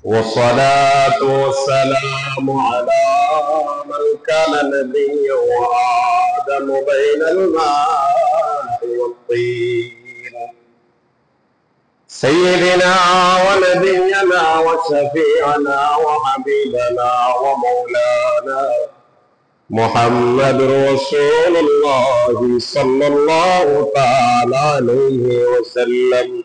والصلاة والسلام على من كان نبيا وآدم بين الماء والطين سيدنا ونبينا وشفيعنا وحبيبنا ومولانا محمد رسول الله صلى الله تعالى عليه وسلم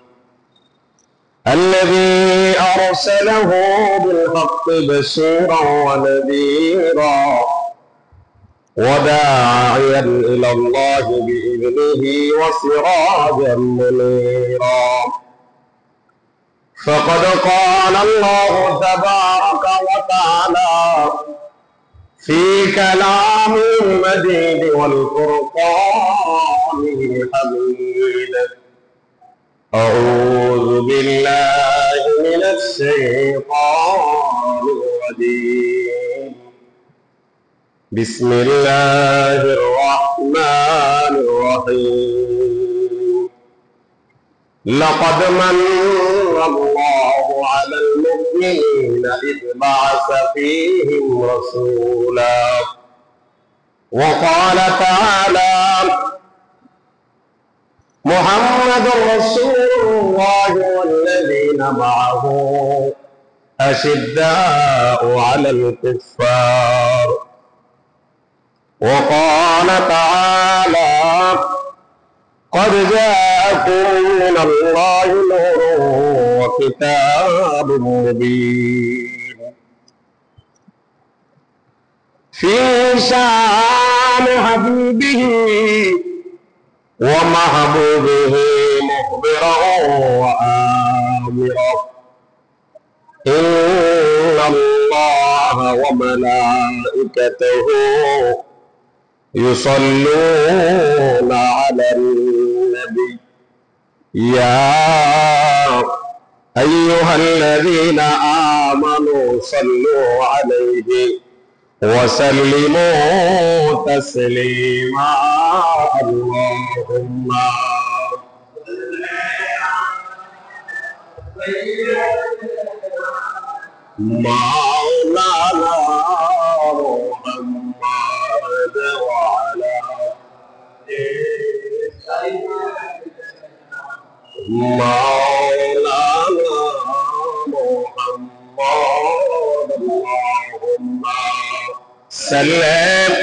الذي أرسله بالحق بشيرا ونذيرا وداعيا إلى الله بإذنه وسراجا منيرا فقد قال الله تبارك وتعالى في كلامه المجيد والفرقان الحميد أعوذ بالله من الشيطان الرجيم بسم الله الرحمن الرحيم لقد من الله على المؤمنين إذ بعث فيهم رسولا وقال تعالى محمد رسول الله والذين معه أشداء على الكفار وقال تعالى قد جاءكم من الله نور وكتاب مبين في شان حبيبه ومحبوبه مخبرا وآمرا إن الله وملائكته يصلون على النبي يا أيها الذين آمنوا صلوا عليه وسلموا تسليما اللهم مولانا محمد وعلى مولانا محمد اللهم سلم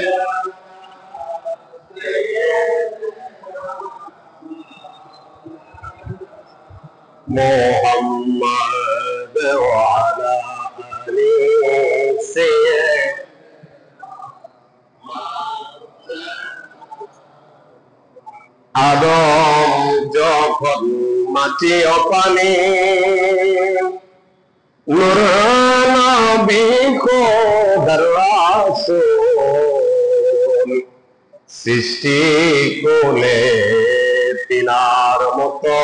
محمد وعلى آله سيد আদম যখন মাটি অপানি নূর নবী খোদার রাসূল সৃষ্টি কোলে তিনার মতো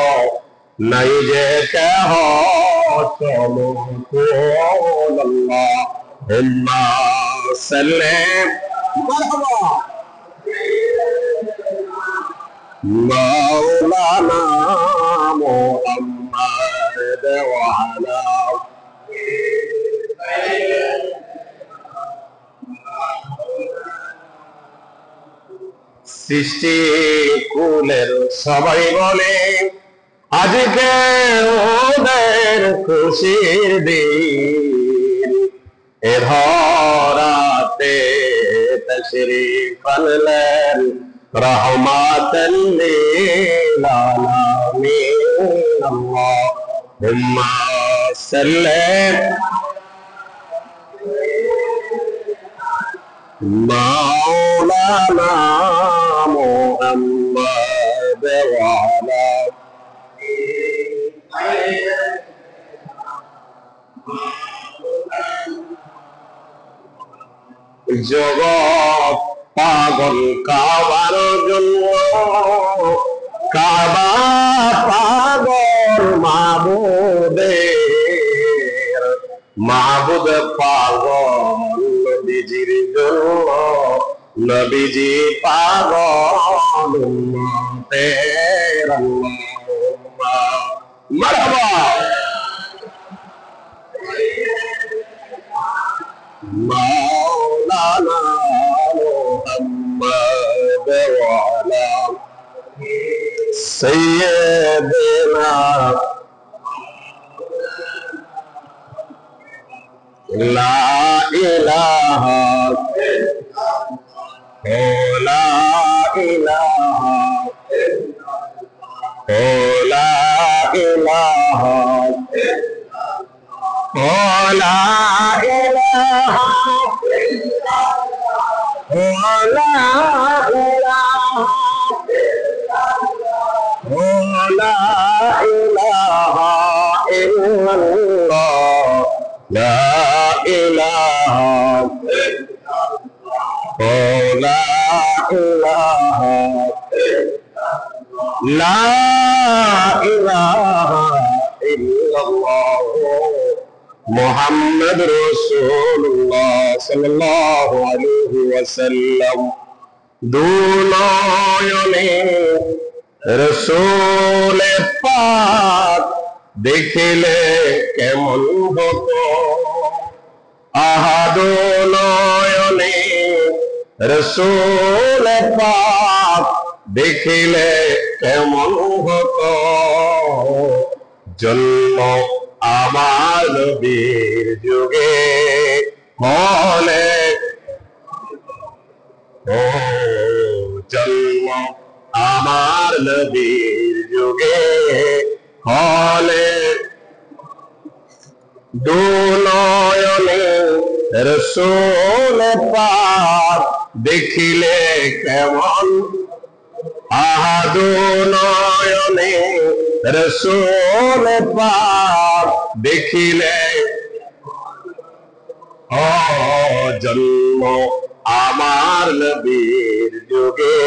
নাই যে কেহ সমতুল আল্লাহুম্মা সাল্লিম মারহাবা مولانا محمد وعلى সৃষ্টি কুলের সবাই বলে আজকে ওদের খুশির দিন এ ধরাতে তশরীফ আনলেন রহমাতাল লিল আলামিন আল্লাহুম্মা সাল্লি মাওলানা মুহাম্মদ ওয়া আলা জগৎ পাগল কাবার জন্য কাবা পাগল মাবুদের মাবুদ পাগল নবীজির জন্য নবীজি পাগল উম্মতের আল্লাহুম্মা মারহাবা سيدنا لا إله لا إله لا إله لا إله لا إله لا إله إلا الله لا إله لا إله لا إله إلا الله محمد رسول الله صلى الله عليه وسلم দুনয়নে রসূল পাক দেখিলে কেমন হতো আহা দুনয়নে রসূল পাক দেখিলে কেমন হতো জন্ম আমার নবীর যুগে হলে ও জন্ম আমার নবীর যুগে হলে দুনয়নে রসূল পাক দেখিলে কেমন আহা দুনয়নে রসূল পাক দেখিলে ও জন্ম আমার নবীর যুগে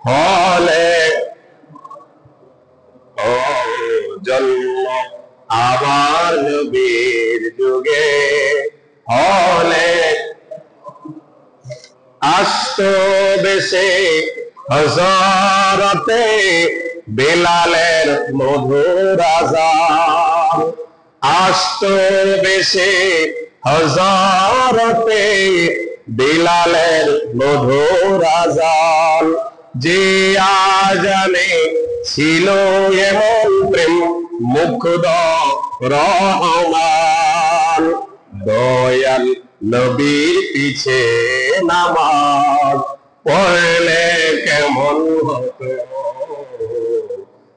হলে ও জন্ম আমার নবীর যুগে হলে আসত বেশে হযরতে বেলালের মধুর আযান আসত বেশে হযরতে বেলালের মধুর আযান যে আজানে ছিল এমন প্রেম মুগ্ধ রহমান দয়াল নবীর পিছে নামাজ পড়লে কেমন হতো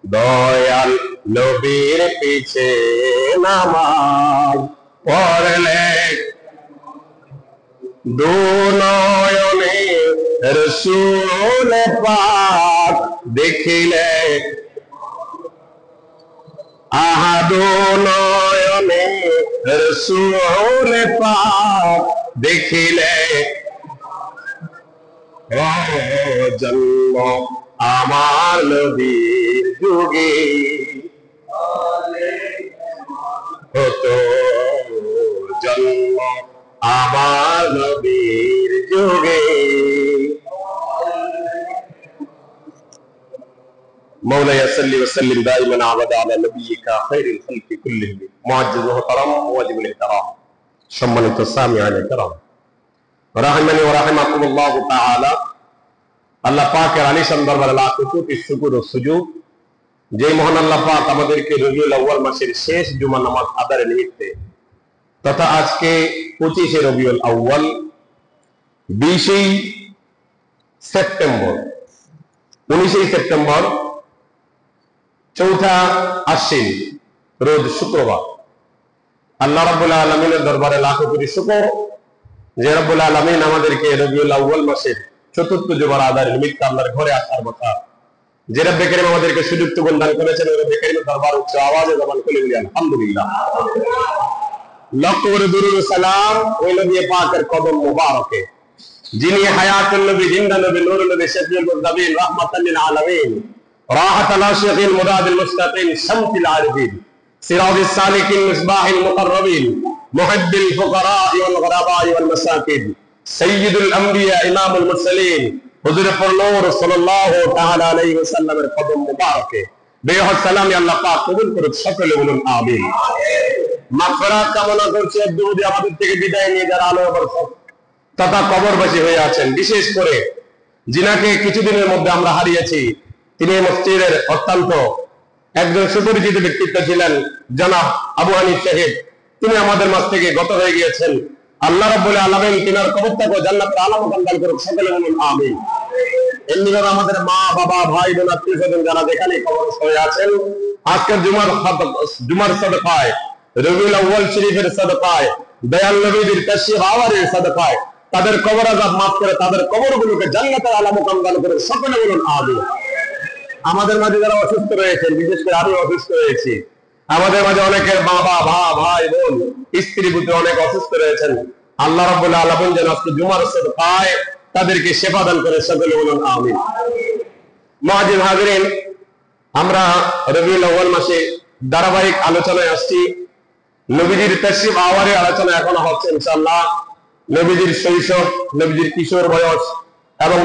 দয়াল নবীর পিছে নামাজ পড়লে দুনয়নে রসূল পাক দেখিলে আহা দুনয়নে রসূল পাক দেখিলে ও জন্ম আমার নবীর যুগে হতো জন্ম আমার নবীর যুগে مولاي صل وسلم دائما ابدا على نبيك خير الخلق كلهم معزز محترم واجب الاحترام সম্মানিত সামিআন کرام রাহিমানি ওয়া রাহিমাকুমুল্লাহ তাআলা আল্লাহ পাকের আলিশান দরবারে লাখ কোটি শুকর ও সুজুদ যে মহান আল্লাহ পাক আমাদেরকে রবিউল আউয়াল মাসের শেষ জুমা নামাজ আদায়ের নিমিত্তে তথা আজকে 25শে রবিউল আউয়াল 20 সেপ্টেম্বর 19 সেপ্টেম্বর চৌঠা আশ্বিন রোজ শুক্রবার আল্লাহ রাব্বুল আলামিনের দরবারে লাখ কোটি শুকর যে রাব্বুল আলামিন আমাদেরকে রবিউল আউয়াল মাসের চতুর্থ জুমার আদায়ের নিমিত্তে আল্লাহর ঘরে আসার কথা যে রব্বে কারীম আমাদেরকে সুযোগ দান করেছেন রব্বে কারীমের দরবার উচ্চ আওয়াজে জবান খুলে বলি আলহামদুলিল্লাহ লক্ষ করে দুরূদ ও সালাম ওই নবী পাকের কদম মুবারকে যিনি হায়াতুন নবী জিন্দা নবী নূরুল নবী শফিউল মুযদাবিন রাহমাতাল লিল আলামিন রাহাতাল আশিকিন মুরাদিল মুস্তাকিন শামসিল আরিফিন সিরাজুস সালিকিন মিসবাহিল মুকাররবিন মুহিব্বিল ফুকারা ওয়াল গুরাবা ওয়াল মাসাকিন সাইয়্যিদুল আমবিয়া ইমামুল মুরসালিন হুজুর নূর সাল্লাল্লাহু তাআলা আলাইহি ওয়াসাল্লামের কদম মুবারকে বেহদ সালামি আল্লাহ পাক কবুল করুন সকলে বলুন আমিন মাগফিরাত কামনা করছি দুরুদে আমাদের থেকে বিদায় নিয়ে যারা আলো বরকত তথা কবরবাসী হয়ে আছেন বিশেষ করে যিনাকে কিছুদিনের মধ্যে আমরা হারিয়েছি তিনি মসজিদের অত্যন্ত একজন সুপরিচিত ব্যক্তিত্ব ছিলেন, জনাব আবু হানিফ সাহেব। তিনি আমাদের মাঝ থেকে গত হয়ে গিয়েছেন। আল্লাহ রাব্বুল আলামিন তিনার কবরটাকে জান্নাতের আলা মাকাম দান করুক, সকলে বলুন আমিন। এমনিভাবে আমাদের মা বাবা ভাই বোন আত্মীয় স্বজন যারা যেখানে কবরস্থ হয়ে আছেন, আজকের জুমার সাদকায়, রবিউল আউয়াল শরীফের সাদকায়, দয়াল নবীর তাশরীফ আওয়ারের সাদকায় তাদের কবর আযাব মাফ করে তাদের কবরগুলোকে জান্নাতের আলা মাকাম দান করুক, সকলে বলুন আমিন। আমাদের মাঝে যারা অসুস্থ রয়েছেন, বিশেষ করে আমি অসুস্থ রয়েছি, আমাদের মাঝে অনেকের বাবা ভাই বোন স্ত্রী পুত্র অনেক অসুস্থ রয়েছেন, আল্লাহ রাব্বুল আলামিন যেন আজকে জুমার সাদকায় তাদেরকে শেফা দান করে, সকলে বলুন আমিন। মুআজ্জিজ হাজিরিন, আমরা রবিউল আউয়াল মাসে ধারাবাহিক আলোচনায় আসছি। নবীজির তাশরীফ আওয়ারের আলোচনা এখনো হচ্ছে ইনশাআল্লাহ। নবীজির শৈশব, নবীজির কিশোর বয়স এবং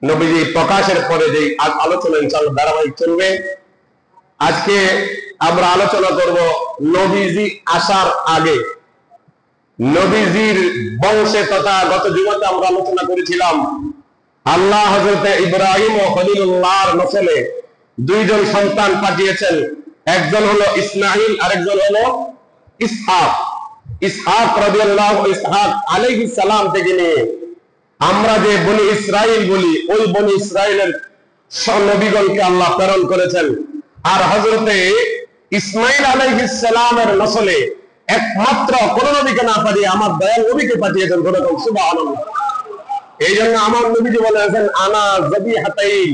নবীজি প্রকাশের পরে যে আলোচনা ইনশাআল্লাহ ধারাবাহিক চলবে। আজকে আমরা আলোচনা করব নবীজি আসার আগে, নবীজির বংশে তথা গত জুমাতে আমরা আলোচনা করেছিলাম আল্লাহ হযরত ইব্রাহিম ও খলিলুল্লাহর নসলে দুইজন সন্তান পাঠিয়েছেন। একজন হলো ইসমাঈল, আরেকজন হলো ইসহাক। ইসহাক রাদিয়াল্লাহু ইসহাক আলাইহিস সালাম থেকে নিয়ে আমরা যে বনি ইসরাইল বলি, ওই বনি ইসরাইলের নবীগণকে আল্লাহ প্রেরণ করেছেন। আর হযরতে ইসমাঈল আলাইহিস সালামের নসলে একমাত্র কোন নবীকে না পাঠিয়ে আমার দয়াল নবীকে পাঠিয়েছেন। সুবহানাল্লাহ। এই জন্য আমার নবীজি বলেছেন, আনা যাবিহাতাইন,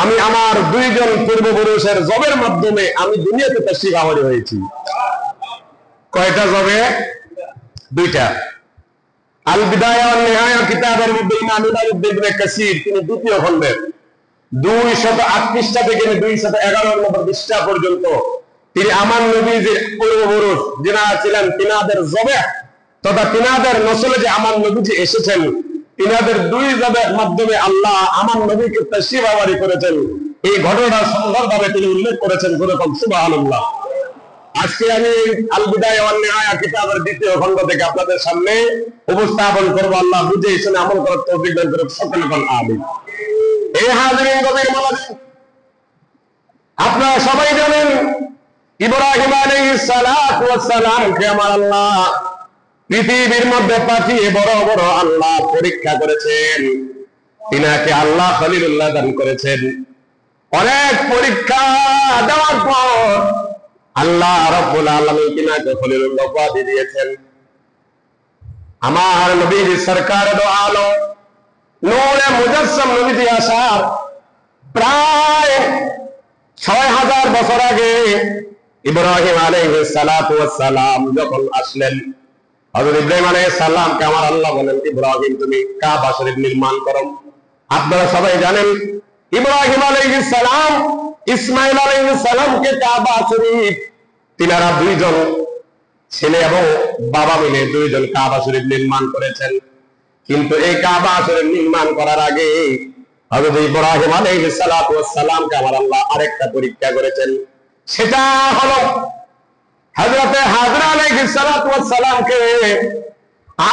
আমি আমার দুইজন পূর্বপুরুষের জবের মাধ্যমে আমি দুনিয়াতে তাশরীফ আওয়ারি হয়েছি। কয়টা জবে? দুইটা। আল বিদায়া ওয়ান নিহায়া কিতাবের মধ্যে ইমাম ইবনে কাসির তিনি দ্বিতীয় খণ্ডের 208 পৃষ্ঠা থেকে 211 নম্বর পৃষ্ঠা পর্যন্ত তিনি আমার নবীজির পূর্বপুরুষ যারা ছিলেন তিনাদের জবে তথা তিনাদের নসলে যে আমার নবীজি এসেছেন, তিনাদের দুই জবের মাধ্যমে আল্লাহ আমার নবীকে তাশরীফ আওয়ারি করেছেন। এই ঘটনাটা সুন্দরভাবে তিনি উল্লেখ করেছেন। সুবহানাল্লাহ। আজকে আমি আল বিদায়া ওয়ান নিহায়া কিতাবের দ্বিতীয় খণ্ড থেকে আপনাদের সামনে উপস্থাপন করব। আল্লাহ বুঝে শুনে আমল করার তৌফিক দান করুন, সকলে বলেন আমিন। এই হাজিরিন গভীর মনোযোগ, আপনারা সবাই জানেন ইব্রাহিম আলাইহিস সালাতু ওয়াস সালামকে আমার আল্লাহ পৃথিবীর মধ্যে পাঠিয়ে বড় বড় আল্লাহ পরীক্ষা করেছেন। তিনাকে আল্লাহ খলিলুল্লাহ দান করেছেন। অনেক পরীক্ষা দেওয়ার পর আল্লাহ রাব্বুল আলামিন তিনাকে খলিলুল্লাহ উপাধি দিয়েছেন। আমার নবীজি সরকার দো আলম নূরে মুজাসসাম নবীজি আসার প্রায় 6000 বছর আগে ইব্রাহিম আলাইহিস সালাতু ওয়াস সালাম যখন আসলেন, হযরত ইব্রাহিম আলাইহিস সালামকে আমার আল্লাহ বলেন, ইব্রাহিম তুমি কাবা শরীফ নির্মাণ করো। আপনারা সবাই জানেন ইব্রাহিম আলাইহিস সালাম ইসমাঈল আলাইহিস সালামকে কাবা শরীফ তিনারা দুইজন ছেলে এবং বাবা মিলে দুইজন কাবা শরীফ নির্মাণ করেছেন। কিন্তু এই কাবা শরীফ নির্মাণ করার আগে হযরত ইব্রাহিম আলাইহিস সালাতু ওয়াস সালামকে আমার আল্লাহ আরেকটা পরীক্ষা করেছেন। সেটা হলো হযরত হাজরা আলাইহিস সালাতু ওয়াস সালামকে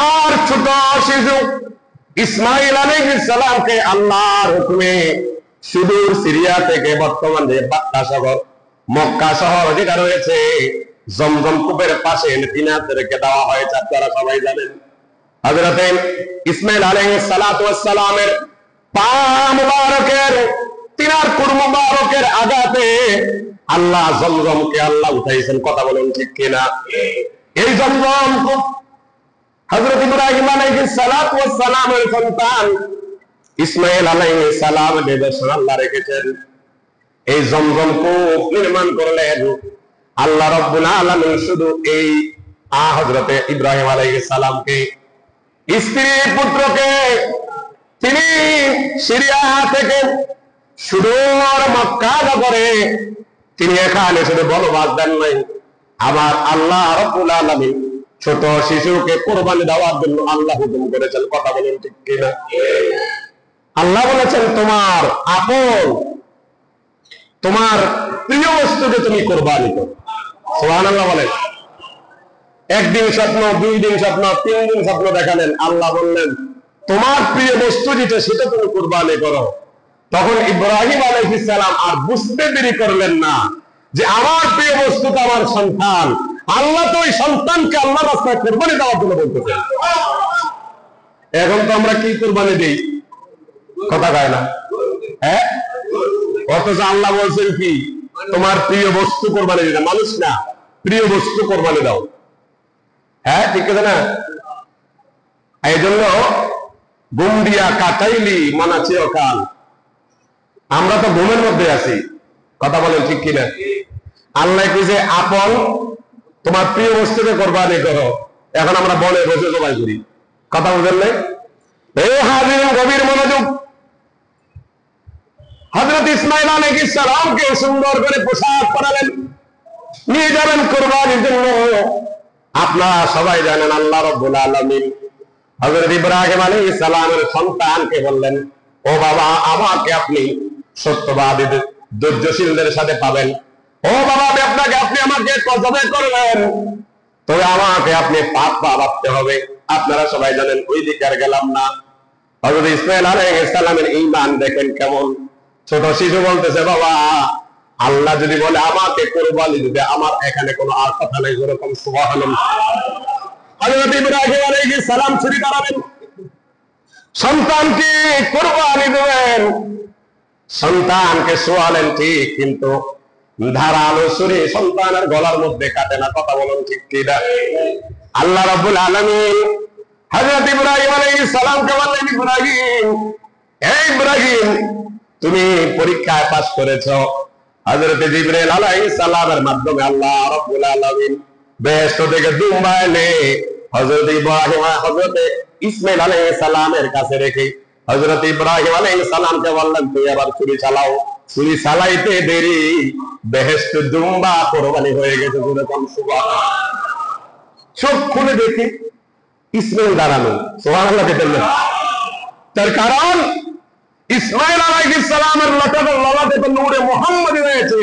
আর ছোট শিশু ইসমাঈল আলাইহিস সালামকে আল্লাহর হুকুমে সুদূর সিরিয়া থেকে বর্তমান যে বাক্কা শহর মক্কা শহর যেটা রয়েছে জমজম কূপের পাশে তিনাদেরকে দেওয়া হয়েছে। আপনারা সবাই জানেন হযরত ইসমাঈল আলাইহিস সালাতু ওয়াস সালামের পা মুবারকের তিনার কুর মুবারকের আঘাতে আল্লাহ জমজমকে আল্লাহ উঠাইছেন। কথা বলুন ঠিক কিনা? এই জমজম কূপ হযরত ইব্রাহিম আলাইহিস সালাতু ওয়াস সালামের সন্তান ইসমাঈল আলাইহিস সালাম নিদর্শন আল্লাহ রেখেছেন। এই জমজম কূপ নির্মাণ করলেন আল্লাহ রাব্বুল আলামিন শুধু এই হযরত ইব্রাহিম আলাইহিস সালামকে স্ত্রী পুত্রকে তিনি সিরিয়া থেকে সুদূর মক্কা নগরে তিনি এখানে শুধু বনবাস দেন নাই, আমার আল্লাহ রাব্বুল আলামিন ছোট শিশুকে কোরবানি দেওয়ার জন্য আল্লাহ হুকুম করেছেন। কথা বলেন ঠিক কিনা? আল্লাহ বলেছেন তোমার আপন তোমার প্রিয় বস্তুকে তুমি কোরবানি করো। সুবহানাল্লাহ বলেন। একদিন স্বপ্ন, 2 দিন স্বপ্ন, 3 দিন স্বপ্ন দেখালেন, আল্লাহ বললেন তোমার প্রিয় বস্তু যেটা সেটা তুমি কোরবানি করো। তখন ইব্রাহিম আলাইহিস সালাম আর বুঝতে দেরি করলেন না যে আমার প্রিয় বস্তু তো আমার সন্তান, আল্লাহ তো ওই সন্তানকে আল্লাহর রাস্তায় কুরবানি দেওয়ার জন্য বলতেছেন। এখন তো আমরা কি কুরবানি দেই, কথা কয় না, হ্যাঁ? অথচ আল্লাহ বলছেন কি, তোমার প্রিয় বস্তু কোরবানি দিতে, মানুষ না, প্রিয় বস্তু কোরবানি দাও। হ্যাঁ, ঠিক আছে না? এই জন্য ঘুম দিয়া কাটাইলি মানা চিরকাল। আমরা তো ঘুমের মধ্যে আছি, কথা বলেন ঠিক কিনা? আল্লাহ কি যে আপন তোমার প্রিয় বস্তুকে কোরবানি করো, এখন আমরা বনে বসে জবাই করি, কথা বলবেন না? এই হাজির গভীর মনোযোগ। হযরত ইসমাঈল আলাইহিস সালামকে সুন্দর করে পোশাক পরালেন, নিয়ে যাবেন কুরবানির জন্য। আপনারা সবাই জানেন আল্লাহ রাব্বুল আলামিন হযরত ইব্রাহিম আলাইহিস সালামের সন্তানকে বললেন, ও বাবা, আমাকে আপনি সত্যবাদী ধৈর্যশীলদের সাথে পাবেন। ও বাবা, আপনি আমাকে জবাই করবেন, তবে আমাকে আপনি পাক ভাবতে হবে। আপনারা সবাই জানেন, ওই দিকে আর গেলাম না। হযরত ইসমাঈল আলাইহিস সালামের ঈমান দেখেন কেমন। ছোট শিশু বলতেছে, বাবা, আল্লাহ যদি বলে আমাকে কুরবানি দিতে, আমার এখানে কোনো আর কথা নেই, যেরকম সুবহানাল্লাহ। হযরত ইব্রাহিম আলাইহিস সালাম ছুরি দাঁড়াবেন, সন্তানকে কুরবানি দেবেন। সন্তানকে শোয়ালেন ঠিক, কিন্তু ধারালো ছুরি সন্তানের গলার মধ্যে কাটে না, কথা বলুন ঠিক কি না? আল্লাহ রাব্বুল আলামিন হযরত ইব্রাহিম আলাইহিস সালামকে বললেন, ইব্রাহিম, এই ইব্রাহিম, তুমি পরীক্ষায় পাস করেছো। হযরত জিবরাইল আলাইহিস সালামের মাধ্যমে আল্লাহ রাব্বুল আলামিন বেহেশত থেকে দুম্বা এনে হযরত ইব্রাহিম হযরত ইসমাঈল আলাইহিস সালামের কাছে রেখে হযরত ইব্রাহিম আলাইহিস সালামকে বললেন, তুই আবার ছুরি চালাও। ছুরি চালাইতে দেরি, বেহেশত দুম্বা কুরবানি হয়ে গেছে, যেরকম সুবহানাল্লাহ। চোখ খুলে দেখি ইসমাঈল দাঁড়ানো, সুবহানাল্লাহ বললেন। তার কারণ ইসমাঈল আলাইহিস সালামের ললাটে তো নূরে মুহাম্মদ রয়েছে।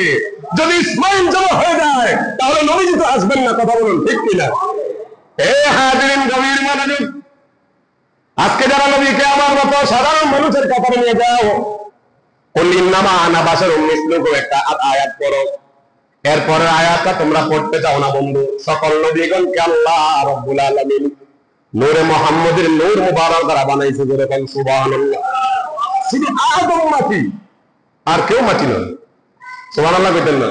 যদি ইসমাঈল জমা হয়ে যায়, তাহলে নবীজি তো আসবেন না, কথা বলুন ঠিক কিনা? হে হাজিরিন গভীর মনোযোগ। আজকে যারা নবীকে আমার মতো সাধারণ মানুষের কাতারে নিয়ে যাও, কুল ইন্নামা আনা বাশারুম মিসলুকুম, একটা আয়াত পড়ো, এরপরের আয়াতটা তোমরা পড়তে চাও না বন্ধু। সকল নবীগণকে আল্লাহ রাব্বুল আলামিন নূরে মুহাম্মদের নূর মুবারক দ্বারা বানাইছে, যেরকম সুবহানাল্লাহ। তিনি আদম মাটি, আর কেউ মাটি নয়, সুবহানাল্লাহ বলেন না?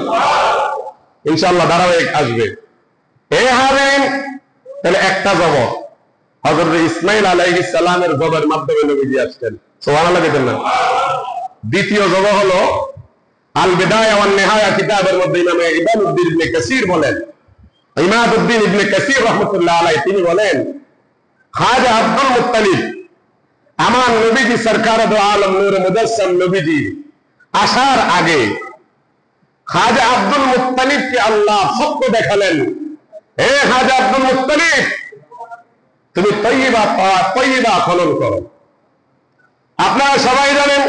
ইনশাআল্লাহ ধারাবাহিক আসবে। হে হাজিরিন, তাহলে একটা জবাব হযরত ইসমাঈল আলাইহিস সালামের জবাবের মাধ্যমে নবীজি আসছেন, সুবহানাল্লাহ বলেন না? দ্বিতীয় জবাব হলো আল বিদায়া ওয়ান নিহায়া কিতাবের মধ্যে ইমাম ইবনুদ্দিন ইবনে কাসির বলেন, ইমাদউদ্দিন ইবনে কাসির রাহমাতুল্লাহ আলাইহি তিনি বলেন, খাজা আব্দুল মুত্তালিব, আমার নবীজি সরকার দো আলম নূর মুজাসসাম নবীজি আসার আগে খাজা আব্দুল মুত্তালিবকে আল্লাহ স্বপ্ন দেখালেন, হে খাজা আব্দুল মুত্তালিব, তুমি তয়্যিবা খনন করো। আপনারা সবাই জানেন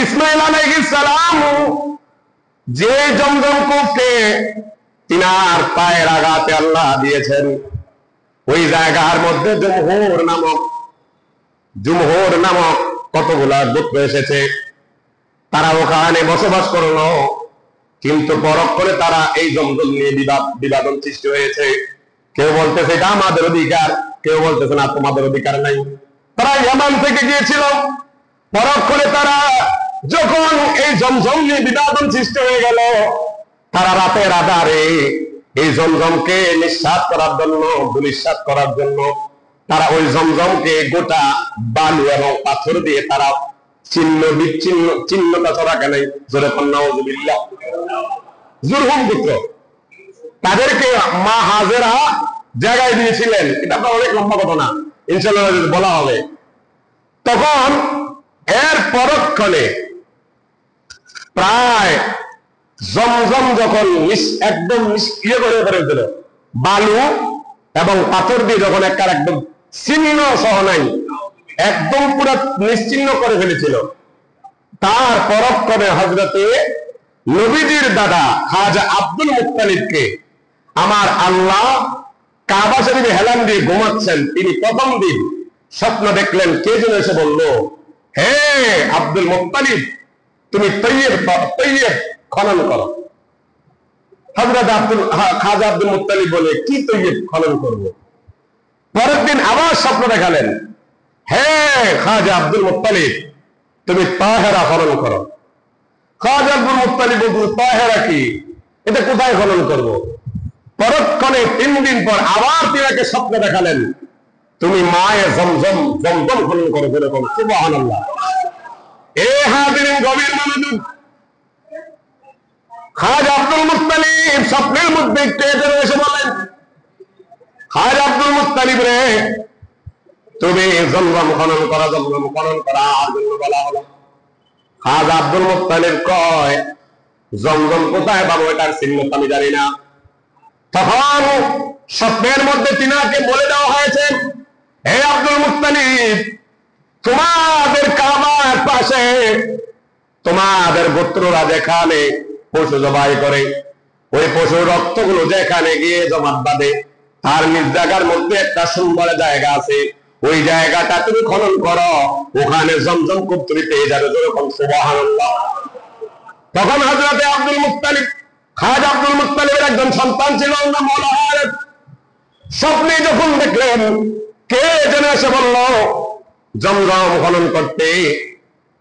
ইসমাঈল আলাইহিস সালাম যে জমজম কূপকে তিনার পায়ের আঘাতে আল্লাহ দিয়েছেন, ওই জায়গার মধ্যে জুমহুর নামক কতগুলা গোত্র এসেছে। তারা ওখানে বসবাস করলো, কিন্তু পরক্ষণে তারা এই জমজম নিয়ে বিবাদন সৃষ্টি হয়েছে। কেউ বলতেছে এটা আমাদের অধিকার, কেউ বলতেছে না তোমাদের অধিকার নাই। তারা ইয়ামান থেকে গিয়েছিল, পরক্ষণে তারা যখন এই জমজম নিয়ে বিবাদন সৃষ্টি হয়ে গেল, তারা রাতের আধারে এই জমজমকে নিঃশ্বাস করার জন্য, দুঃশ্বাস করার জন্য তারা ওই জমজমকে গোটা বালু এবং পাথর দিয়ে তারা চিহ্নটা ছড়া কেন, যেরকম নাউযুবিল্লাহ। জুরহুম গোত্র, তাদেরকে মা হাজেরা জায়গায় দিয়েছিলেন। এটা তো অনেক লম্বা ঘটনা, ইনশাআল্লাহ বলা হবে। তখন এর পরক্ষণে প্রায় জমজম যখন একদম ইয়ে করে ফেলেছিল, বালু এবং পাথর দিয়ে যখন একদম চিহ্ন সহ নাই, একদম পুরো নিশ্চিহ্ন করে ফেলেছিল, তার পরক্ষণে হযরতে নবীজির দাদা খাজা আব্দুল মুত্তালিবকে আমার আল্লাহ কাবা শরীফে হেলান দিয়ে ঘুমাচ্ছেন, তিনি প্রথম দিন স্বপ্ন দেখলেন। কে যেন এসে বলল, হে আব্দুল মুত্তালিব, তুমি তৈয়ব খনন করো। হযরত খাজা আব্দুল মুত্তালিব বলে, কি তৈয়ব খনন করব? পরের দিন আবার স্বপ্ন দেখালেন, হে খাজা আব্দুল মুত্তালিব, তুমি তাহেরা খনন করো। খাজা আব্দুল মুত্তালিব বলল, তাহেরা কি? এটা কোথায় খনন করব? পরক্ষণে 3 দিন পর আবার তিনাকে স্বপ্ন দেখালেন, তুমি মায়ে জমজম খনন করো। যেরকম সুবহানাল্লাহ। এ হাজিরিন, গভীর মনোযোগ। খাজা আব্দুল মুত্তালিব স্বপ্নের মধ্যে একটু এসে বলেন, খাজা আব্দুল মুত্তালিব রে, তুমি জমজম খনন করা, জমজম খনন করার জন্য বলা হলো। খাজা আব্দুল মুত্তালিব কয়, জমজম কোথায় পাবো এটার চিহ্ন আমি জানি না। তখন স্বপ্নের মধ্যে তিনাকে বলে দেওয়া হয়েছে, হে আব্দুল মুত্তালিব, তোমাদের কাবার পাশে তোমাদের গোত্ররা যেখানে পশু জবাই করে, ওই পশুর রক্তগুলো যেখানে গিয়ে জমাট বাঁধে, তার নিজ জায়গার মধ্যে একটা সুন্দর জায়গা আছে। ওই জায়গাটা তুমি খনন করো, ওখানে জমজম কূপ তুমি পেয়ে যাবে। যেরকম সুবহানাল্লাহ। তখন হযরতে আব্দুল মুত্তালিব, খাজা আব্দুল মুত্তালিবের একজন সন্তান ছিল, নাম হলো হারেস। স্বপ্নে যখন দেখলেন কে যেন এসে বলল জমজম খনন করতে,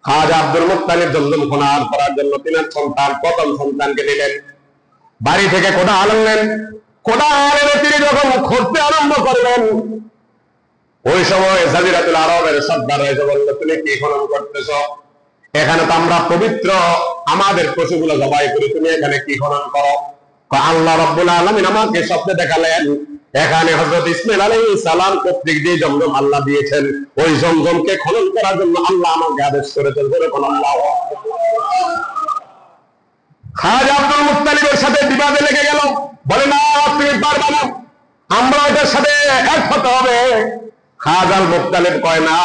খাজা আব্দুল মুত্তালিব জমজম খনন করার জন্য তিনার সন্তান, প্রথম সন্তানকে নিলেন। বাড়ি থেকে কোদাল আনলেন। কোদাল এনে তিনি যখন খুঁড়তে আরম্ভ করলেন, ওই সময় জাজিরাতুল আরবের সর্দার এসে বলল, তুমি কি খনন করতেছ? এখানে তো আমরা পবিত্র আমাদের পশুগুলো জবাই করি, তুমি এখানে কি খনন করো? আল্লাহ রাব্বুল আলামিন আমাকে স্বপ্নে দেখালেন, এখানে হযরত ইসমাঈল আলাইহিস সালাম কর্তৃক যে জমজম আল্লাহ দিয়েছেন, ওই জমজমকে খনন করার জন্য আল্লাহ আমাকে আদেশ করেছেন। যেরকম আল্লাহু আকবার। খাজা আব্দুল মুত্তালিবের সাথে বিবাদে লেগে গেল। বলে, না, তুমি পারবা না, আমরা এটার সাথে এক হতে হবে। খাজা আব্দুল মুত্তালিব কয়, না,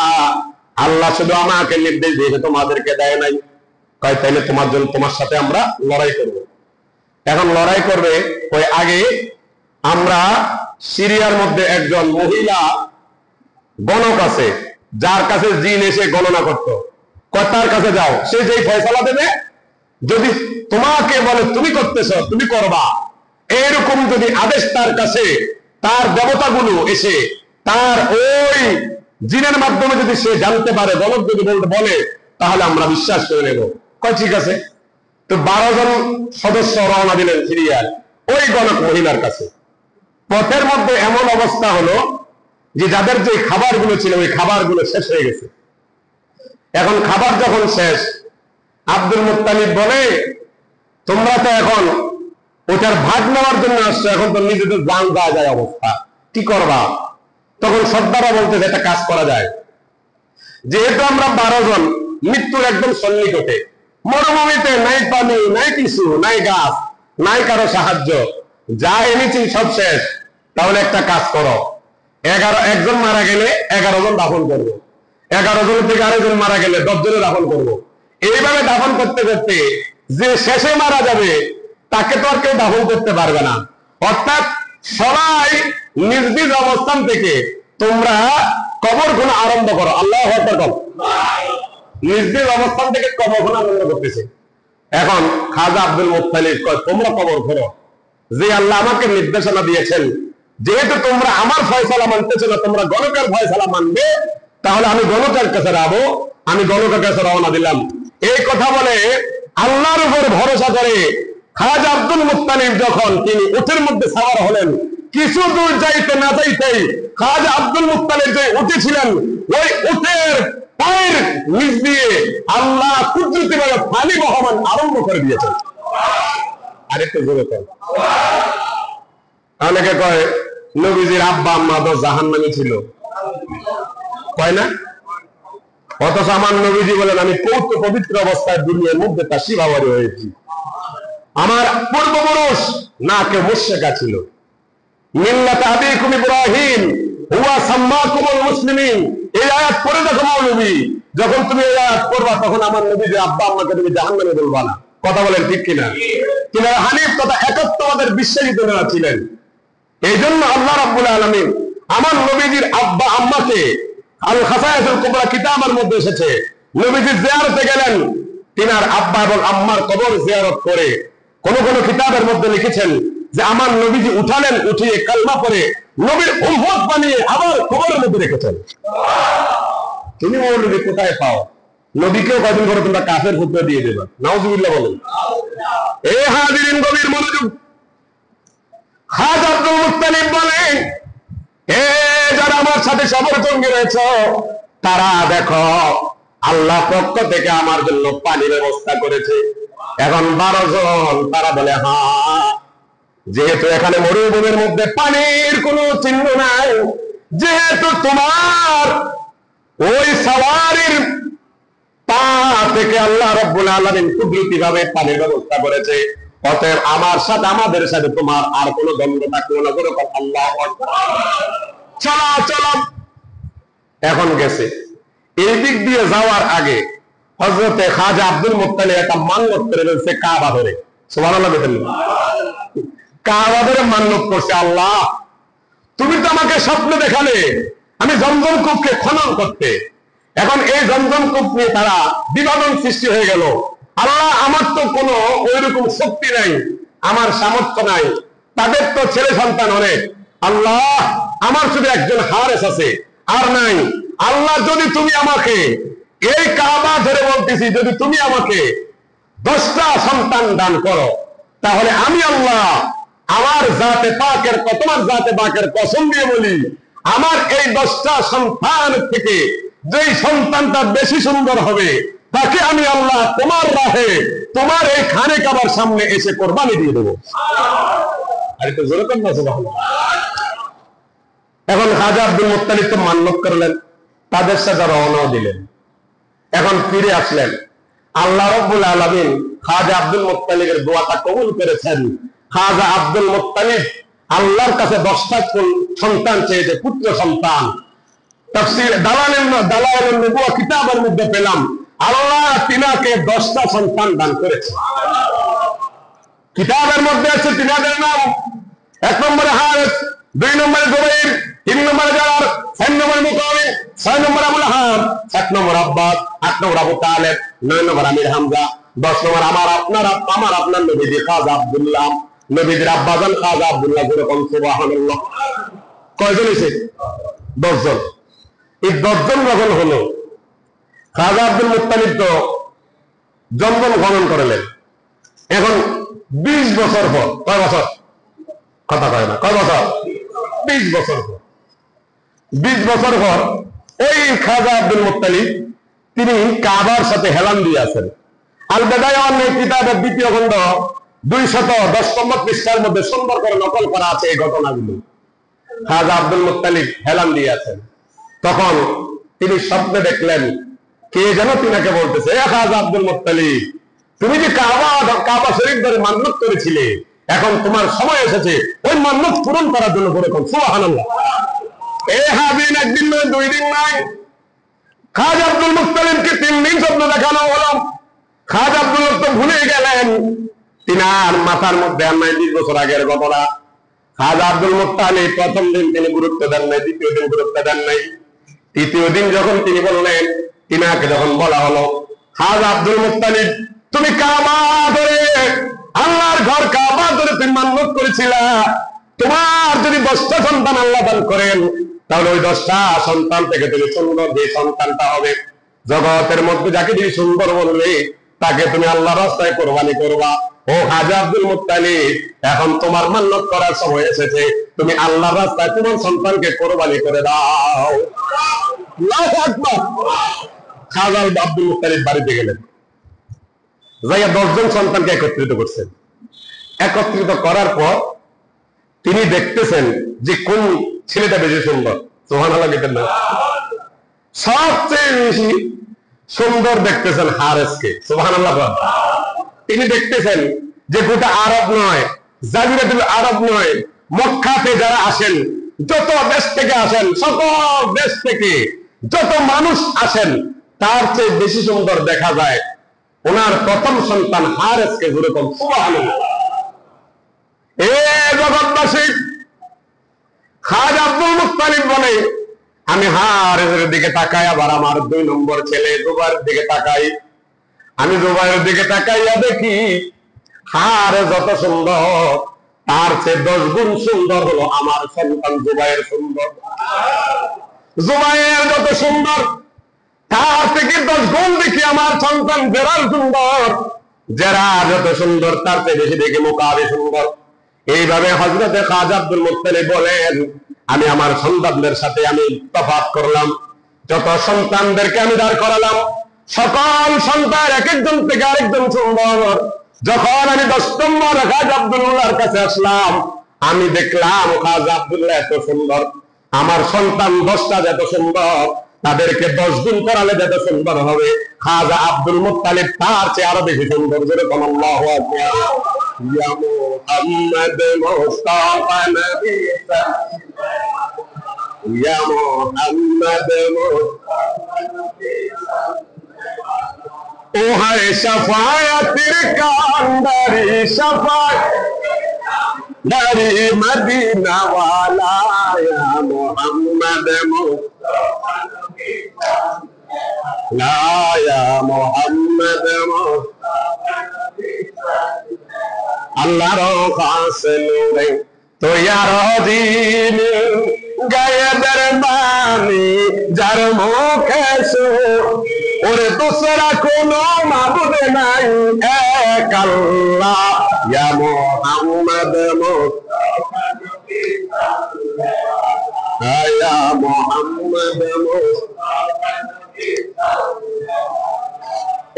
আল্লাহ শুধু আমাকে নির্দেশ দিয়েছে, তোমাদেরকে দেয় নাই। কয়, তাইলে তোমার সাথে আমরা লড়াই করব। এখন লড়াই করবে, ওই আগে আমরা সিরিয়ার মধ্যে একজন মহিলা গণক আছে, যার কাছে জিন এসে গণনা করত। তার কাছে যাও, সে যেই ফয়সালা দেবে, যদি তোমাকে বলে তুমি করতেছ, তুমি করবা, এরকম যদি আদেশ তার কাছে, তার দেবতাগুলো এসে তার ওই জিনের মাধ্যমে যদি সে জানতে পারে, গণক যদি বলে, তাহলে আমরা বিশ্বাস করে নেব। কয়, ঠিক আছে। তো 12 জন সদস্য রওনা দিলেন সিরিয়ার ওই গণক মহিলার কাছে। পথের মধ্যে এমন অবস্থা হলো যে যাদের যে খাবারগুলো ছিল, ওই খাবারগুলো শেষ হয়ে গেছে। এখন খাবার যখন শেষ, আব্দুল মুত্তালিব বলে, তোমরা তো এখন ওটার ভাগ নেওয়ার জন্য আসছো, এখন তো নিজেদের জান দেওয়া যায় অবস্থা, কি করবা? তখন সর্দাররা বলতেছে, একটা কাজ করা যায়, যেহেতু আমরা 12 জন মৃত্যুর একদম সন্নিকটে, মরুভূমিতে নাই পানি, নাই কিছু, নাই গাছ, নাই কারো সাহায্য, যা এনেছি সব শেষ, তাহলে একটা কাজ করো, একজন মারা গেলে 11 জন দাফন করবো, 11 জন থেকে আরেকজন মারা গেলে 10 জনে দাফন করবো। এইভাবে দাফন করতে করতে যে শেষে মারা যাবে, তাকে তো আর কেউ দাফন করতে পারবে না। অর্থাৎ সবাই নিজ নিজ অবস্থান থেকে তোমরা কবর খোঁড়া আরম্ভ করো। আল্লাহু আকবার বল। নিজ নিজ অবস্থান থেকে কবর খোঁড়া আরম্ভ করতেছে। এখন খাজা আব্দুল মুত্তালিব কয়, তোমরা কবর খোঁড়ো, যে আল্লাহ আমাকে নির্দেশনা দিয়েছেন, যেহেতু তোমরা আমার ফয়সালা মানতেছ না, তোমরা গণকের ফয়সালা মানবে, তাহলে আমি গণকের কাছে যাবো। আমি গণকের কাছে রওনা দিলাম। এই কথা বলে আল্লাহর উপর ভরসা করে খাজা আব্দুল মুত্তালিব যখন তিনি উটের মধ্যে সাওয়ার হলেন, কিছু দূর যাইতে না যাইতেই খাজা আব্দুল মুত্তালিব যে উঠেছিলেন, ওই উটের পায়ের নিচ দিয়ে আল্লাহ কুদরতিভাবে পানি বহমান আরম্ভ করে দিয়েছেন। আরেকটু জোরে কর। অনেকে কয় নবীজির আব্বা আম্মা তো জাহান্নামী ছিল, কয় না? অথচ আমার নবীজি বলেন, আমি পবিত্র অবস্থায় দুনিয়ার মধ্যে তার শিবাবারি হয়েছি। আমার পূর্বপুরুষ না কেউ মুশরিকা ছিল। মিল্লাত আবিকুম ইব্রাহিম হুয়া সাম্মাকুমুল মুসলিমিন। এই আয়াত পড়ে দেখো মৌলবী, যখন তুমি এই আয়াত পড়বা, তখন আমার নবীজি আব্বা আম্মাকে তুমি জাহান্নামে বলবা না। কথা বলেন ঠিক কিনা? কিনা হানিফ তথা একত্ববাদের বিশ্বাসী যারা ছিলেন। এই জন্য আল্লাহ রাব্বুল আলামিন আমার নবীজির আব্বা আম্মাকে আল খাসায়াতুল কুবরা কিতাবের মধ্যে এসেছে, নবীজি জিয়ারতে গেলেন, তিনার আব্বা এবং আম্মার কবর জিয়ারত করে কোন কোন কিতাবের মধ্যে লিখেছেন যে আমার নবীজি উঠালেন, উঠিয়ে কালমা পড়ে নবীর উম্মত বানিয়ে আবার কবরের মধ্যে রেখেছেন। তুমি মৌলবী কোথায় পাও? নবীকেও কদিন করে তোমরা কাফের ফুটবে দিয়ে দেবা, নাউজুবিল্লাহ বলেন। এ হাজিরিন, গভীর মনোযোগ। খাজা আব্দুল মুত্তালিব বলেন, এ যারা আমার সাথে সবর জঙ্গি রয়েছ, তারা দেখো আল্লাহ পক্ষ থেকে আমার জন্য পানির ব্যবস্থা করেছে। এখন 12 জন, তারা বলে হ্যাঁ, যেহেতু এখানে মরুভূমির মধ্যে পানির কোনো চিহ্ন নাই, যেহেতু তোমার ওই সাওয়ারির পা থেকে আল্লাহ রাব্বুল আলামিন কুদরতি ভাবে পানির ব্যবস্থা করেছে, অতএব আমার সাথে, আমাদের সাথে তোমার আর কোনো দ্বন্দ্ব থাকবে না। করে আল্লাহু আকবার। চলো চলো। এখন গেছে। এই দিক দিয়ে যাওয়ার আগে হযরতে খাজা আব্দুল মুত্তালিব একটা মান্নত করে ফেলছে কাবা ধরে। সুবহানাল্লাহ বলেন। কাবা ধরে মান্নত করছে, আল্লাহ তুমি তো আমাকে স্বপ্ন দেখালে আমি জমজম কূপকে খনন করতে, এখন এই জমজম কূপ নিয়ে তারা বিভাজন সৃষ্টি হয়ে গেল। আল্লাহ আমার তো কোনো ওইরকম শক্তি নাই, আমার সামর্থ্য নাই, তাদের তো ছেলে সন্তান অনেক, আল্লাহ আমার শুধু একজন হারেস আছে, আর নাই। আল্লাহ যদি তুমি আমাকে, এই কাবা ধরে বলতেছি, যদি তুমি আমাকে 10টা সন্তান দান করো, তাহলে আমি আল্লাহ আমার জাতে পাকের, তোমার জাতে পাকের কসম দিয়ে বলি, আমার এই 10টা সন্তান থেকে যেই সন্তানটা বেশি সুন্দর হবে, তাকে আমি আল্লাহ তোমার রাহে, তোমার এই খানে কাবার সামনে এসে কোরবানি দিয়ে দেবো। আরে তো জোরে করেন না সুবহানাল্লাহ। এখন খাজা আব্দুল মুত্তালিব তো মান্নত করলেন, তাদের সাথে রওনা দিলেন। এখন ফিরে আসলেন, আল্লাহ রাব্বুল আলামিন খাজা আব্দুল মুত্তালিবের দোয়াটা কবুল করেছেন। খাজা আব্দুল মুত্তালিব আল্লাহর কাছে 10টা সন্তান চেয়েছে, পুত্র সন্তান। তাফসীর দালায়েলুন নবুওয়া কিতাবের মধ্যে পেলাম, আল্লাহ তিনাকে 10টা সন্তান দান করেছে। কিতাবের মধ্যে আছে তিনাদের নাম, 1 নম্বরে হারেস, 2 নম্বরে জুবাইর, 3 নম্বরে জার, 4 নম্বরে মুকাওয়ি, 6 নম্বরে আবুল আহাব, 7 নম্বর আব্বাস, 8 নম্বর আবু তালেব, 9 নম্বর আমির হামজা, 10 নম্বর আমার আপনার নবীজি খাজা আব্দুল্লাহ, নবীজির আব্বাজান খাজা আব্দুল্লাহ। যেরকম সুবহানাল্লাহ। কয়জন হয়েছে? 10 জন। এই 10 জন যখন হলো, খাজা আব্দুল মুত্তালিব তো জমজম খনন করলেন। এখন 20 বছর পর, কয় বছর? কথা কয় না, কয় বছর? 20 বছর পর। 20 বছর পর ওই খাজা আব্দুল মুত্তালিব তিনি কাবার সাথে হেলান দিয়ে আছেন। আল বেদায়া ওয়ান কিতাবের 2য় খণ্ড 210 নম্বর পৃষ্ঠার মধ্যে সুন্দর করে নকল করা আছে এই ঘটনাগুলো। খাজা আব্দুল মুত্তালিব হেলান দিয়ে আছেন, তখন তিনি স্বপ্নে দেখলেন কে যেন তিনাকে বলতেছে, এ খাজা আব্দুল মুত্তালিব, তুমি যে কাবা শরীফ ধরে মান্নত করেছিলে, এখন তোমার সময় এসেছে ওই মান্নত পূরণ করার জন্য। বলেছেন সুবহানাল্লাহ। এ হাজির, একদিন নয়, 2 দিন নয়, খাজা আব্দুল মুত্তালিবকে 3 দিন স্বপ্ন দেখানো হলো। খাজা আব্দুল মুত্তালিব ভুলে গেলেন, তিনার মাথার মধ্যে আর নাই 20 বছর আগের ঘটনা। খাজা আব্দুল মুত্তালিব প্রথম দিন তিনি গুরুত্ব দেন নাই, দ্বিতীয় দিন গুরুত্ব দেন নাই, তৃতীয় দিন যখন তিনি বললেন, তিনাকে যখন বলা হলো, খাজা আব্দুল মুত্তালিব তুমি কাবা ধরে, আল্লাহর ঘর কাবা ধরে তুমি মান্নত করেছিলা, তোমার যদি 10টা সন্তান আল্লাহ দান করেন, তাহলে ওই 10টা সন্তান থেকে তুমি সুন্দর যে সন্তানটা হবে, জগতের মধ্যে যাকে তুমি সুন্দর বললে, তাকে তুমি আল্লাহর রাস্তায় কোরবানি করবা। ও খাজা আব্দুল মুত্তালিব, এখন তোমার মান্নত করার সময় এসেছে, তুমি আল্লাহর রাস্তায় তোমার সন্তানকে কোরবানি করে দাও। আল্লাহু আকবার। খাজা আব্দুল মুত্তালিব বাড়িতে গেলেন, যাইয়া 10 জন সন্তানকে একত্রিত করছেন। একত্রিত করার পর তিনি দেখতেছেন যে কোন ছেলেটা বেশি সুন্দর। সুবহানাল্লাহ বলেন না? সবচেয়ে বেশি সুন্দর দেখতেছেন হারেসকে। সুবহানাল্লাহ বলেন। তিনি দেখতেছেন যে গোটা আরব নয়, জাজিরাতুল আরব নয়, মক্কাতে যারা আসেন, যত দেশ থেকে আসেন, সকল দেশ থেকে যত মানুষ আসেন, তার চেয়ে বেশি সুন্দর দেখা যায় ওনার প্রথম সন্তান হারেসকে। যেরকম সুবহানাল্লাহ। এ জগৎবাসী, খাজা আব্দুল মুত্তালিব বলে, আমি হারেসের দিকে তাকাই, আবার আমার 2 নম্বর ছেলে জুবাইরের দিকে তাকাই। আমি জুবাইরের দিকে তাকাইয়া দেখি হারে যত সুন্দর, তার চেয়ে 10 গুণ সুন্দর হলো আমার সন্তান জুবাইর সুন্দর। জুবাইর যত সুন্দর, তার থেকে 10 গুণ দেখি আমার সন্তান জেরার সুন্দর। জেরা যত সুন্দর, তার চেয়ে বেশি দেখি মুকাবি সুন্দর। এইভাবে হযরতে খাজা আব্দুল মুত্তালিব বলেন, আমি আমার সন্তানদের সাথে আমি তফাৎ করলাম। যত সন্তানদেরকে আমি দাঁড় করালাম, সকল সন্তান এক একজন থেকে আরেকজন সুন্দর। যখন আমি 10 নম্বর খাজা আব্দুল্লাহর কাছে আসলাম, আমি দেখলাম খাজা আব্দুল্লাহ এত সুন্দর, আমার সন্তান 10টা যত সুন্দর, তাদেরকে 10 গুণ করালে যত সুন্দর হবে, খাজা আব্দুল মুত্তালিব তার চেয়ে আরো বেশি সুন্দর। যেরকম আল্লাহু আকবার। ইয়া মুহাম্মদ মুস্তাফা নবী, ইয়া মুহাম্মদ মুস্তাফা নবী, ও হায় শাফায়াতের কান্ডারি, শাফায়াত নারী মদিনা ওয়ালা, ইয়া মুহাম্মদ মুস্তাফা নবী, লা ইয়া মুহাম্মদ মুস্তাফা নবী, আল্লাহর কাছে নূরে তৈয়ার দিন, গায়েবের বাণী যার মুখে ওরে দোসরা কোনো মাবুদ নাই, এক আল্লাহ, ইয়া মুহাম্মদ মুস্তাফা নবী, ইয়া মুহাম্মদ মুস্তাফা নবী,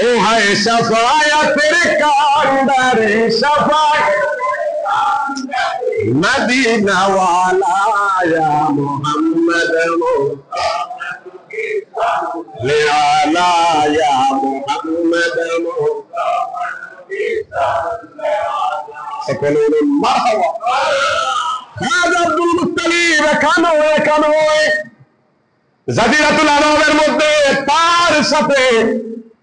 ও হায় শাফায়াতের কান্ডারি, শাফায়াত মদিনা ওয়ালা, ইয়া মুহাম্মদ মুস্তাফা নবী, লা ইয়া মুহাম্মদ মুস্তাফা নবী, সকলে মারহাবা। খাজা আব্দুল মুত্তালিব এখানে জাজিরাতুল আরবের মধ্যে তার সাথে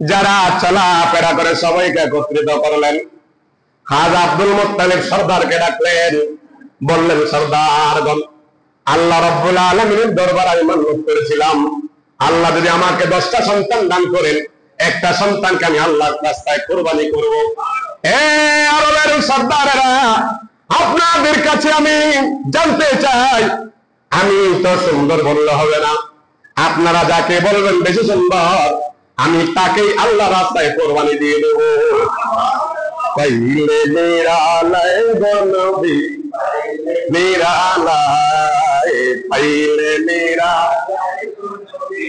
যারা চলাফেরা করে সবাইকে একত্রিত করলেন। খাজা আব্দুল মুত্তালিব সর্দারকে ডাকলেন, বললেন, সর্দারগণ, আল্লাহ রাব্বুল আলামিনের দরবারে আমি মান্যত করেছিলাম, আল্লাহ যদি আমাকে 10টা সন্তান দান করেন, একটা সন্তানকে আমি আল্লাহর রাস্তায় কুরবানি করব। এ আরবের সর্দারেরা, আপনাদের কাছে আমি জানতে চাই, আমি তো সুন্দর বললে হবে না, আপনারা যাকে বলবেন বেশি সুন্দর, আমি তাকেই আল্লাহ রাস্তায় কোরবানি দিয়ে দেব। পাইলে নিরালায় গনবী, নিরালায় পাইলে নিরালায় গনবী,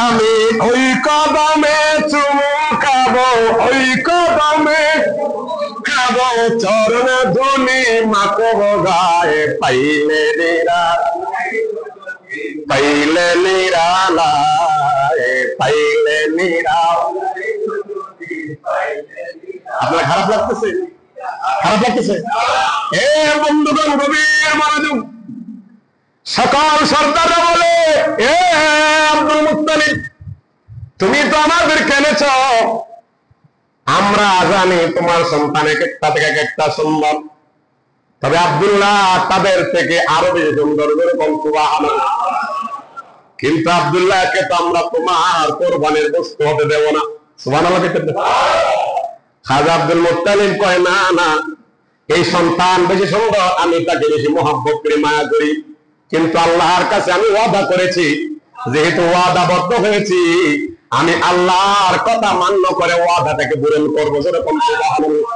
আমি ওই কদমে চুমু খাবো, ওই কদমে খাবো, চরণ ধুলি মাখবো গায়ে, পাইলে নিরালায়, পাইলে নিরালায়, পাইলে নিরালায়। আপনার খারাপ লাগতেছে? খারাপ লাগতেছে? এ বন্ধুগণ, গভীর মনোযোগ। সকল সর্দাররা বলে, এ আব্দুল মুত্তালিব, তুমি তো আমাদের কেনেছ, আমরা জানি তোমার সন্তান এক একটা থেকে এক একটা সুন্দর, তবে আব্দুল্লাহ তাদের থেকে আরো বেশি সুন্দর, যেরকম সুবহানাল্লাহ। কিন্তু আব্দুল্লাহকে তো আমরা তোমার কোরবানির বস্তু হতে দেব না। সুবহানাল্লাহ। খাজা আব্দুল মুত্তালিব কয়, না না, এই সন্তান বেশি সুন্দর, আমি তাকে বেশি মহব্বত করি, মায়া করি, কিন্তু আল্লাহর কাছে আমি ওয়াদা করেছি, যেহেতু ওয়াদাবদ্ধ হয়েছি, আমি আল্লাহর কথা মান্য করে ওয়াদাটাকে পূরণ করবো। যেরকম সুবহানাল্লাহ।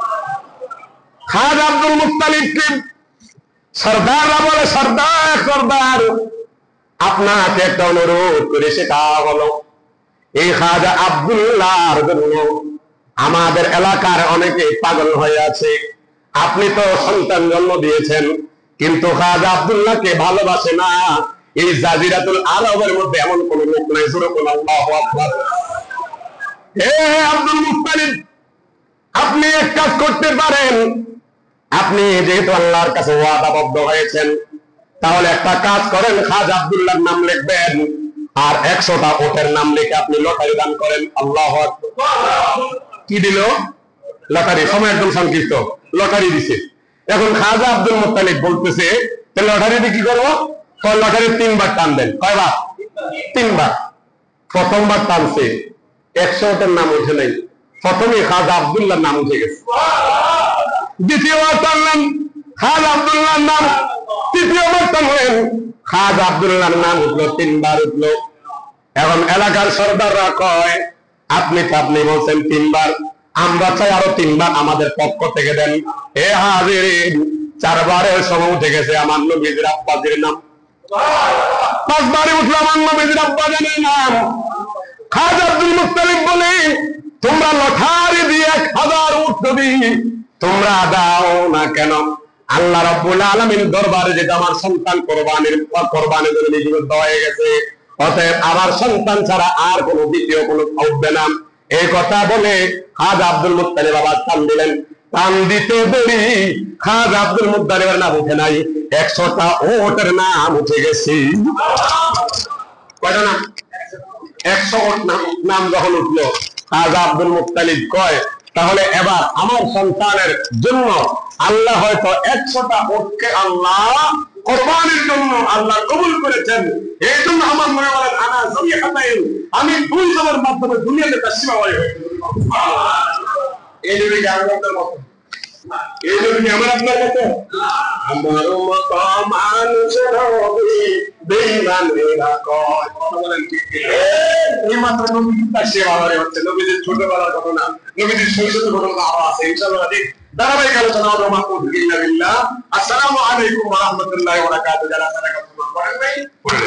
খাজা আব্দুল মুত্তালিবকে সর্দাররা বলে, সর্দার, আপনাকে একটা অনুরোধ করে, সেটা হলো এই খাজা আব্দুল্লাহর জন্য আমাদের এলাকার অনেকে পাগল হয়ে আছে। আপনি তো সন্তান জন্ম দিয়েছেন, কিন্তু খাজা আব্দুল্লাহকে ভালোবাসে না। এই জাজিরাতুল আরবের মধ্যে এমন কোন লোক নাই। যেরকম আল্লাহু আকবার। হে আব্দুল মুত্তালিব, আপনি এক কাজ করতে পারেন, আপনি যেহেতু আল্লাহর কাছে ওয়াদাবদ্ধ হয়েছেন, তাহলে একটা কাজ করেন, খাজা আব্দুল্লাহর নাম লিখবেন, আর 100টা ওটের নাম লিখে আপনি লটারি দান করেন। আল্লাহু আকবার। কি দিল? লটারি। সময় একদম সংক্ষিপ্ত, লটারি দিছে। এখন খাজা আব্দুল মুত্তালিব বলতেছে, লটারি দিয়ে কি করবো? লটারি 3 বার টান দেন, কয়বার? 3 বার। প্রথমবার টানছে 100টার নাম উঠে নাই, প্রথমে খাজা আব্দুল্লাহর নাম উঠে গেছে। দ্বিতীয়বার টানলেন খাজা আব্দুল্লাহর নাম, তৃতীয়বার টানলেন খাজা আব্দুল্লাহর নাম উঠলো, 3 বার উঠলো। এখন এলাকার সর্দাররা কয় আপনি তো আপনি বলছেন 3 বার, আমরা চাই আরো 3 বার আমাদের পক্ষ থেকে দেন। এ হাজিরিন, 4 বারের সময় উঠে গেছে আমার নবীর আব্বাজির নাম, 5 বারে উঠলো আমার নবীর আব্বাজানের নাম। খাজা আব্দুল মুত্তালিব বলে তোমরা লটারি দিয়ে 1000 উট নবী তোমরা দাও না কেন? আল্লাহ রাব্বুল আলামিন দরবারে যেটা আমার সন্তান কোরবানির জন্য নিযুক্ত হয়ে গেছে, অতএব আমার সন্তান ছাড়া আর কোনো দ্বিতীয় কোনো হবে না। এই কথা বলে খাজা আব্দুল মুত্তালিব আবার টান দিলেন। টান দিতে দেরি খাজা আব্দুল মুত্তালিবের নাম উঠে নাই, 100টা ওটের নাম উঠে গেছে। কয়টা নাম? 100 ওট নাম যখন উঠলো, খাজা আব্দুল মুত্তালিব কয় তাহলে এবার আমার সন্তানের জন্য আল্লাহ হয়তো 100টা ওটকে আল্লাহ কোরবানির জন্য আল্লাহ কবুল করেছেন। এই জন্য আমার মনে হয় আনা জমি হাতাইল, আমি 2 জনের মাধ্যমে দুনিয়াতে তাসবিহ হয় হয়েছে। এই নবী কি আমাদের মত? এই নবী কি আমার আপনার মত? আমার মত মানুষ নবী বেঈমানেরা কয়, বলেন ঠিক কি? এই মাত্র নবী তাসবিহ হয় হচ্ছে, নবীদের ছোটবেলার ঘটনা, নবীদের শৈশবের ঘটনা আরো আছে ইনশাআল্লাহ। ধারাবাহিক আলোচনা হবে মাহমুদ বিল্লাহ। আসসালামু আলাইকুম ওয়া রাহমাতুল্লাহি ওয়া বারাকাতুহু। যারা সারা কথা বলেন ভাই বলে